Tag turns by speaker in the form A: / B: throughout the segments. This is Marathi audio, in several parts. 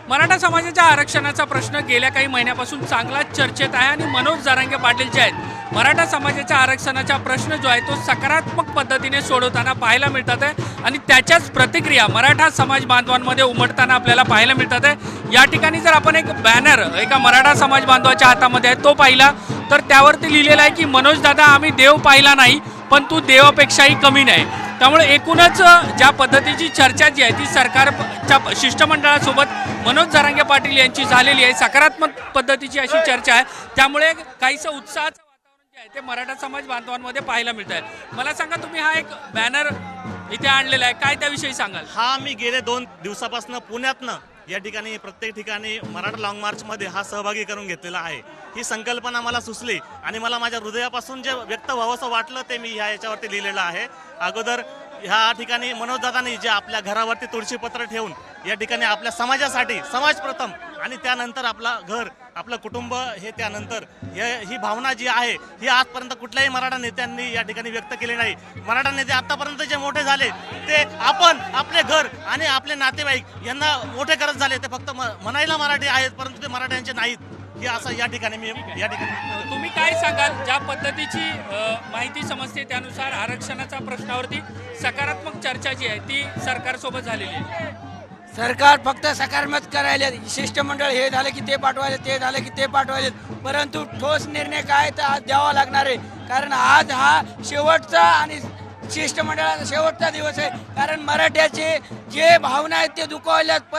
A: मराठा समाजाच्या आरक्षणाचा प्रश्न गेल्या काही महिन्यापासून चांगलाच चर्चेत आहे आणि मनोज जरांगे पाटील जे आहेत मराठा समाजाच्या आरक्षणाचा प्रश्न जो आहे तो सकारात्मक पद्धतीने सोडवताना पाहायला मिळतात आहे आणि त्याच्याच प्रतिक्रिया मराठा समाज बांधवांमध्ये उमटताना आपल्याला पाहायला मिळतात आहे। या ठिकाणी जर आपण एक बॅनर एका मराठा समाज बांधवाच्या हातामध्ये आहे तो पाहिला तर त्यावरती लिहिलेला आहे की मनोज दादा आम्ही देव पाहिला नाही पण तू देवापेक्षाही कमी नाही। त्यामुळे एकूणच ज्या पद्धतीची चर्चा जी आहे ती सरकारच्या शिष्टमंडळासोबत मनोज जरांगे पाटील यांची झालेली आहे, सकारात्मक पद्धतीची अशी चर्चा आहे। त्यामुळे काहीसं उत्साहाचं वातावरण जे आहे ते मराठा समाज बांधवांमध्ये पाहायला मिळत आहे। मला सांगा तुम्ही हा एक बॅनर इथे आणलेला आहे, काय त्याविषयी सांगाल?
B: हा मी गेले 2 दिवसापासून पुण्यातनं या ठिकाणी प्रत्येक ठिकाणी मराठा लॉंग मार्चमध्ये हा सहभागी करून घेतलेला आहे। ही संकल्पना मला सुचली आणि मला माझ्या हृदयापासून जे व्यक्त व्हावंसं वाटलं ते मी याच्यावरती लिहिलेलं आहे। अगोदर ह्या ठिकाणी मनोज दादांनी जे आपल्या घरावरती तुळशीपत्र ठेवून या ठिकाणी आपल्या समाजासाठी समाज प्रथम आणि त्यानंतर आपला घर आपलं कुटुंब हे त्यानंतर ही भावना जी आहे ही आजपर्यंत कुठल्याही मराठा नेत्यांनी या ठिकाणी व्यक्त केली नाही। मराठा नेते आतापर्यंत जे मोठे झाले ते आपण आपले घर आणि आपले नातेवाईक यांना मोठे करत झाले, ते फक्त म्हणायला मराठी आहेत परंतु ते मराठ्यांचे नाहीत हे असं या ठिकाणी मी या ठिकाणी
A: तुम्ही काय सांगाल? ज्या पद्धतीची माहिती समजते त्यानुसार आरक्षणाच्या प्रश्नावरती सकारात्मक चर्चा जी आहे ती सरकारसोबत झालेली आहे।
C: सरकार फक्त सकारात्मक करायले, शिष्टमंडळ हे झाले की ते पाठवायले, ते झाले की ते पाठवायले, परंतु ठोस निर्णय काय तर आज द्यावा लागणार आहे। कारण आज हा शेवटचा आणि शिष्टमंडळाचा शेवटचा दिवस आहे। कारण मराठ्याचे जे भावना आहेत ते दुखावल्यात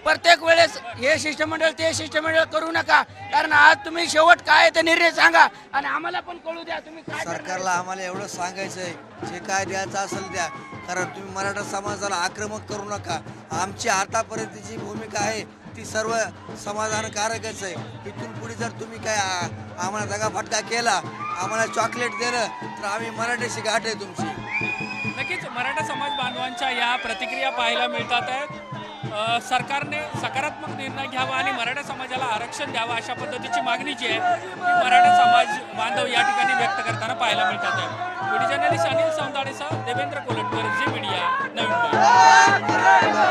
C: प्रत्येक वेळेस हे शिष्टमंडळ ते शिष्टमंडळ करू नका। कारण आज तुम्ही शेवट काय ते निर्णय सांगा आणि आम्हाला पण कळू द्या तुम्ही काय
D: सरकारला आम्हाला एवढं सांगायचं आहे, जे काय द्यायचं असेल द्या, कारण तुम्ही मराठा समाजाला आक्रमक करू नका। आमची आतापर्यंतची भूमिका आहे ती सर्व समाधानकारकच आहे। इथून पुढे जर तुम्ही काय आम्हाला दगाफटका केला, आम्हाला चॉकलेट दिलं तर आम्ही मराठीशी गाठ आहे तुमची।
A: नक्कीच मराठा समाज बांधवांच्या या प्रतिक्रिया पाहायला मिळतात आहेत। सरकारने सकारात्मक निर्णय घ्यावा आणि मराठा समाजाला आरक्षण द्यावं अशा पद्धतीची मागणी जी आहे ती मराठा समाज बांधव या ठिकाणी व्यक्त करताना पाहायला मिळतात आहे। व्हिडिओ जर्नलिस्ट अनिल सौंदाडेसह देवेंद्र कोलटकर, झी मीडिया, नवी मुंबई।